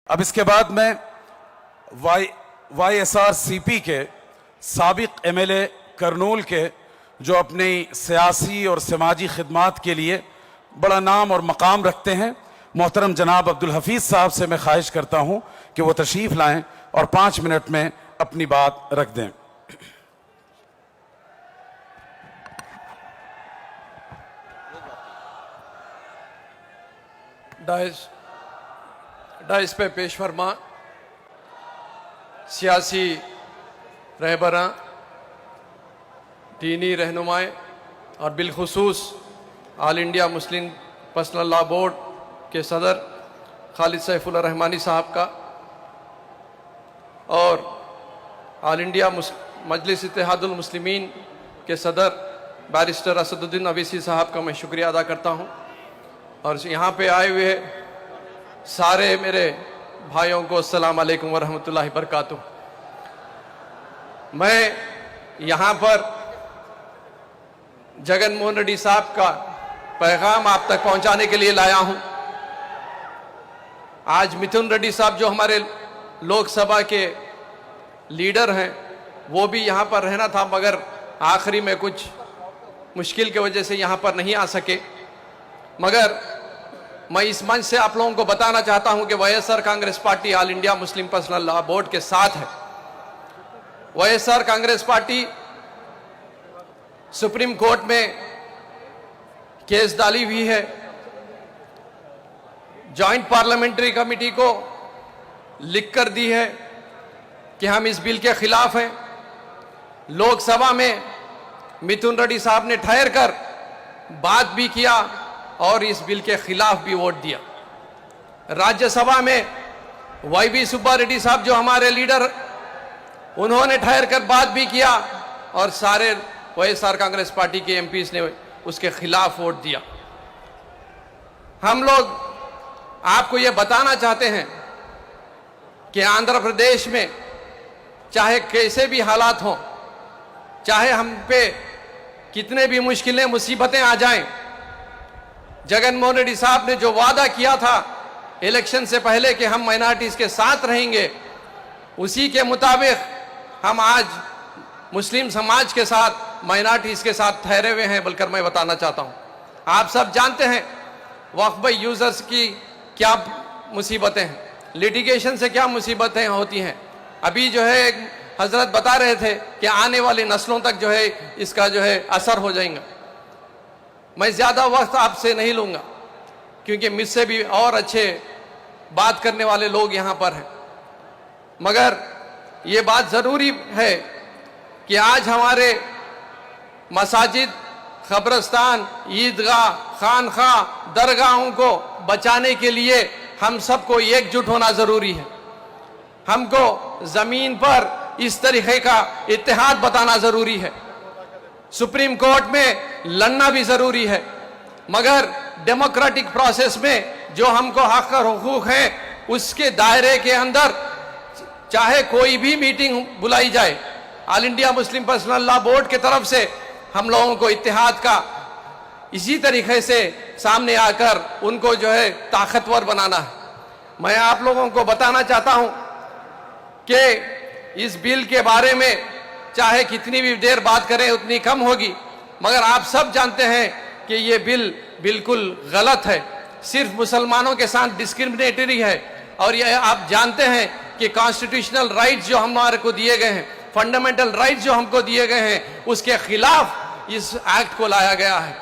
अब इसके बाद मैं YSRCP के साबिक MLA करनूल के जो अपनी सियासी और समाजी खिदमात के लिए बड़ा नाम और मकाम रखते हैं, मोहतरम जनाब अब्दुल हफीज साहब से मैं ख्वाहिश करता हूं कि वो तशरीफ लाएं और 5 मिनट में अपनी बात रख दें। डाइस पे पेश फरमा सियासी रहबरां, दीनी रहनुमाएं और बिलखुसूस all India Muslim personal law board के सदर खालिद सैफुल्लाह रहमानी साहब का और ऑल इंडिया मजलिस इत्तेहादुल मुस्लिमीन के सदर बैरिस्टर असदुद्दीन अवीसी साहब का मैं शुक्रिया अदा करता हूं। और यहाँ पे आए हुए सारे मेरे भाइयों को अस्सलाम वालेकुम व रहमतुल्लाहि बरकातुहू। मैं यहाँ पर जगन मोहन रेड्डी साहब का पैगाम आप तक पहुँचाने के लिए लाया हूँ। आज मिथुन रेड्डी साहब जो हमारे लोकसभा के लीडर हैं, वो भी यहाँ पर रहना था, मगर आखिरी में कुछ मुश्किल की वजह से यहाँ पर नहीं आ सके। मगर मैं इस मंच से आप लोगों को बताना चाहता हूं कि YSR Congress party all India Muslim personal law board के साथ है। YSR Congress party supreme court में केस डाली हुई है, जॉइंट पार्लियामेंट्री कमेटी को लिख कर दी है कि हम इस बिल के खिलाफ हैं। लोकसभा में मिथुन रेड्डी साहब ने ठहर कर बात भी किया और इस बिल के खिलाफ भी वोट दिया। राज्यसभा में YB सुब्बा रेड्डी साहब जो हमारे लीडर, उन्होंने ठहर कर बात भी किया और सारे YSR कांग्रेस पार्टी के MPs ने उसके खिलाफ वोट दिया। हम लोग आपको ये बताना चाहते हैं कि आंध्र प्रदेश में चाहे कैसे भी हालात हों, चाहे हम पे कितने भी मुश्किलें मुसीबतें आ जाएं, जगन मोहन रेड्डी साहब ने जो वादा किया था इलेक्शन से पहले कि हम माइनॉरिटीज के साथ रहेंगे, उसी के मुताबिक हम आज मुस्लिम समाज के साथ, माइनॉरिटीज के साथ ठहरे हुए हैं। बल्कि मैं बताना चाहता हूं, आप सब जानते हैं वक्फ यूजर्स की क्या मुसीबतें हैं, लिटिगेशन से क्या मुसीबतें होती हैं। अभी जो है हजरत बता रहे थे कि आने वाली नस्लों तक जो है इसका जो है असर हो जाएगा। मैं ज़्यादा वक्त आपसे नहीं लूँगा क्योंकि मुझसे भी और अच्छे बात करने वाले लोग यहाँ पर हैं। मगर ये बात ज़रूरी है कि आज हमारे मसाजिद, ख़ब्रस्तान, ईदगाह, खानखा, दरगाहों को बचाने के लिए हम सबको एकजुट होना ज़रूरी है। हमको ज़मीन पर इस तरीक़े का इत्तेहाद बताना ज़रूरी है। सुप्रीम कोर्ट में लड़ना भी जरूरी है, मगर डेमोक्रेटिक प्रोसेस में जो हमको हक और हुकूक हैं उसके दायरे के अंदर चाहे कोई भी मीटिंग बुलाई जाए, all India Muslim personal law board की तरफ से हम लोगों को इत्तेहाद का इसी तरीके से सामने आकर उनको जो है ताकतवर बनाना है। मैं आप लोगों को बताना चाहता हूं कि इस बिल के बारे में चाहे कितनी भी देर बात करें उतनी कम होगी, मगर आप सब जानते हैं कि ये बिल बिल्कुल गलत है, सिर्फ मुसलमानों के साथ डिस्क्रिमिनेटरी है। और ये आप जानते हैं कि कॉन्स्टिट्यूशनल राइट्स जो हमारे को दिए गए हैं, फंडामेंटल राइट्स जो हमको दिए गए हैं, उसके खिलाफ इस एक्ट को लाया गया है।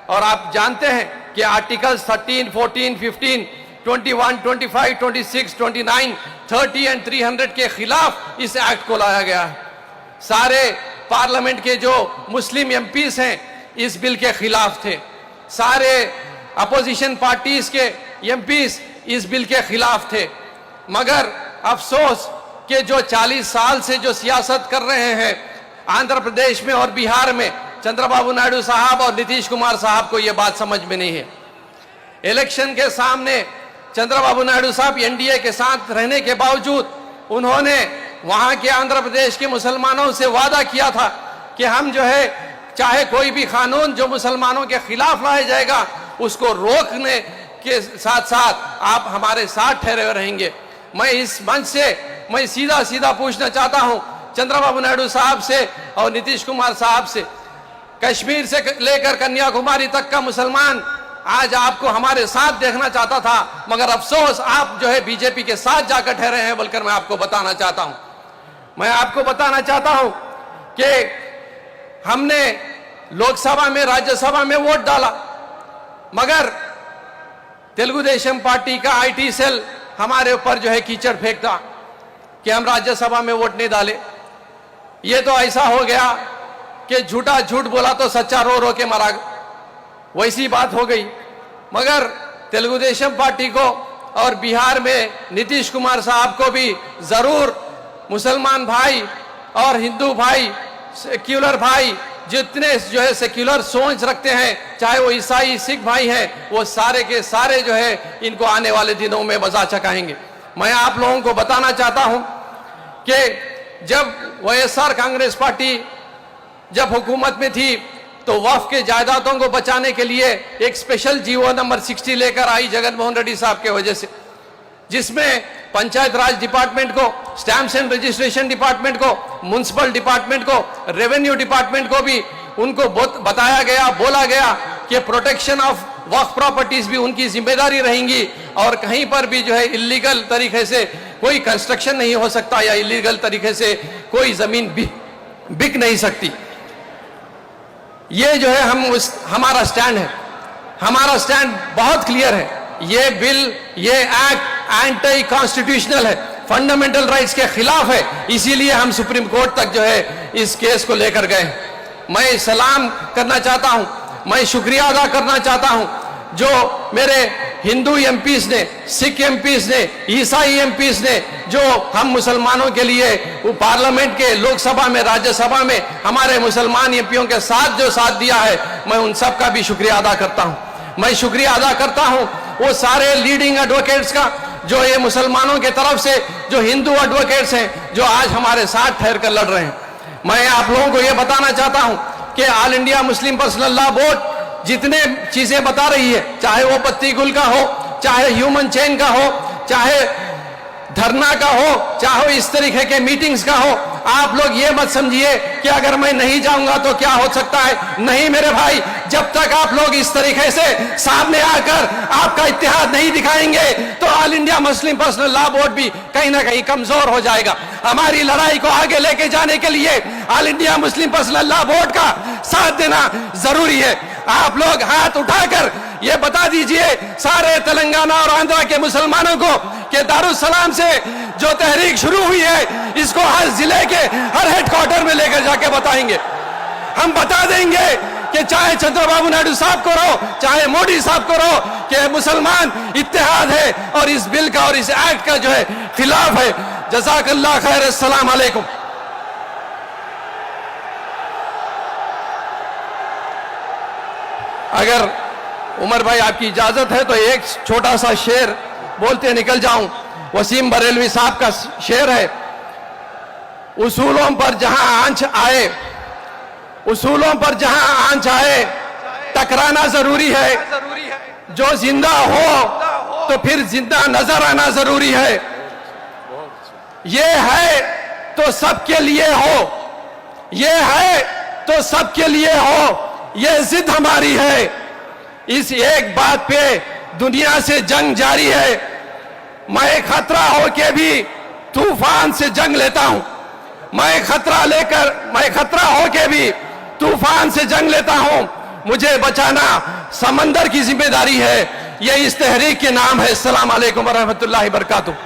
और आप जानते हैं कि आर्टिकल्स 13, 14, 15, 21, 25, 26, 29, 30 एंड 300 के खिलाफ इस एक्ट को लाया गया है। सारे पार्लियामेंट के जो मुस्लिम MPs हैं इस बिल के खिलाफ थे, सारे अपोजिशन पार्टीज के MPs इस बिल के खिलाफ थे। मगर अफसोस कि जो 40 साल से जो सियासत कर रहे हैं आंध्र प्रदेश में और बिहार में, चंद्रबाबू नायडू साहब और नीतीश कुमार साहब को यह बात समझ में नहीं है। इलेक्शन के सामने चंद्रबाबू नायडू साहब NDA के साथ रहने के बावजूद उन्होंने वहां के आंध्र प्रदेश के मुसलमानों से वादा किया था कि हम जो है चाहे कोई भी कानून जो मुसलमानों के खिलाफ लाया जाएगा उसको रोकने के साथ साथ आप हमारे साथ ठहरे रहेंगे। मैं इस मंच से मैं सीधा सीधा पूछना चाहता हूं चंद्रबाबू नायडू साहब से और नीतीश कुमार साहब से, कश्मीर से लेकर कन्याकुमारी तक का मुसलमान आज आपको हमारे साथ देखना चाहता था, मगर अफसोस आप जो है बीजेपी के साथ जाकर ठहरे हैं बोलकर मैं आपको बताना चाहता हूं। मैं आपको बताना चाहता हूं कि हमने लोकसभा में राज्यसभा में वोट डाला, मगर तेलुगु देशम पार्टी का आईटी सेल हमारे ऊपर जो है कीचड़ फेंकता कि हम राज्यसभा में वोट नहीं डाले। ये तो ऐसा हो गया कि झूठा झूठ बोला तो सच्चा रो रो के मरा, वैसी बात हो गई। मगर तेलुगु देशम पार्टी को और बिहार में नीतीश कुमार साहब को भी जरूर मुसलमान भाई और हिंदू भाई, सेक्युलर भाई, जितने जो है सेक्युलर सोच रखते हैं, चाहे वो ईसाई सिख भाई हैं, वो सारे के सारे जो है इनको आने वाले दिनों में बचा चकाएंगे। मैं आप लोगों को बताना चाहता हूं कि जब वाईएसआर कांग्रेस पार्टी जब हुकूमत में थी तो वक्फ के जायदादों को बचाने के लिए एक स्पेशल जीवो नंबर 60 लेकर आई जगनमोहन रेड्डी साहब के वजह से, जिसमें पंचायत राज डिपार्टमेंट को, स्टैम्प्स एंड रजिस्ट्रेशन डिपार्टमेंट को, म्युनिसिपल डिपार्टमेंट को, रेवेन्यू डिपार्टमेंट को भी उनको बताया गया, बोला गया कि प्रोटेक्शन ऑफ वक्फ प्रॉपर्टीज भी उनकी जिम्मेदारी रहेंगी और कहीं पर भी जो है इलीगल तरीके से कोई कंस्ट्रक्शन नहीं हो सकता या इलीगल तरीके से कोई जमीन बिक नहीं सकती। ये जो है हमारा स्टैंड है, हमारा स्टैंड बहुत क्लियर है। ये बिल, ये एक्ट एंटी कॉन्स्टिट्यूशनल है, फंडामेंटल राइट्स के खिलाफ है, इसीलिए हम सुप्रीम कोर्ट तक जो है इस केस को लेकर गए। मैं सलाम करना चाहता हूं, मैं शुक्रिया अदा करना चाहता हूं जो मेरे हिंदू एमपीज ने, सिख एमपीज ने, ईसाई एमपीज ने, जो हम मुसलमानों के लिए वो पार्लियामेंट के, लोकसभा में, राज्यसभा में हमारे मुसलमान एमपीओं के साथ जो साथ दिया है, मैं उन सब का भी शुक्रिया अदा करता हूं। मैं शुक्रिया अदा करता हूं वो सारे लीडिंग एडवोकेट्स का जो ये मुसलमानों के तरफ से जो हिंदू एडवोकेट्स हैं जो आज हमारे साथ ठहर कर लड़ रहे हैं। मैं आप लोगों को ये बताना चाहता हूं कि all India Muslim personal law board जितने चीजें बता रही है, चाहे वो पत्ती गुल का हो, चाहे ह्यूमन चेन का हो, चाहे धरना का हो, चाहे इस तरीके के मीटिंग्स का हो, आप लोग ये मत समझिए कि अगर मैं नहीं जाऊंगा तो क्या हो सकता है। नहीं मेरे भाई, जब तक आप लोग इस तरीके से सामने आकर आपका इत्तेहाद नहीं दिखाएंगे तो all India Muslim personal law board भी कहीं ना कहीं कमजोर हो जाएगा। हमारी लड़ाई को आगे लेके जाने के लिए all India Muslim personal law board का साथ देना जरूरी है। आप लोग हाथ उठाकर ये बता दीजिए सारे तेलंगाना और आंध्रा के मुसलमानों को कि दारुसलाम से जो तहरीक शुरू हुई है इसको हर जिले के हर हेडक्वार्टर में लेकर जाके बताएंगे। हम बता देंगे कि चाहे चंद्रबाबू नायडू साहब को रहो, चाहे मोदी साहब को रहो, कि मुसलमान इत्तेहाद है और इस बिल का और इस एक्ट का जो है खिलाफ है। जज़ाकल्लाह खैर, अस्सलाम वालेकुम। अगर उमर भाई आपकी इजाजत है तो एक छोटा सा शेर बोलते निकल जाऊं। वसीम बरेलवी साहब का शेर है, उसूलों पर जहां आंच आए, उसूलों पर जहां आंच आए टकराना जरूरी है, जो जिंदा हो तो फिर जिंदा नजर आना जरूरी है। ये है तो सबके लिए हो, ये है तो सबके लिए हो, ये जिद हमारी है। इस एक बात पे दुनिया से जंग जारी है। मैं खतरा होके भी तूफान से जंग लेता हूं, मैं खतरा होके भी तूफान से जंग लेता हूं। मुझे बचाना समंदर की जिम्मेदारी है। ये इस तहरीक के नाम है। अस्सलाम वालेकुम व रहमतुल्लाहि व बरकातुहू।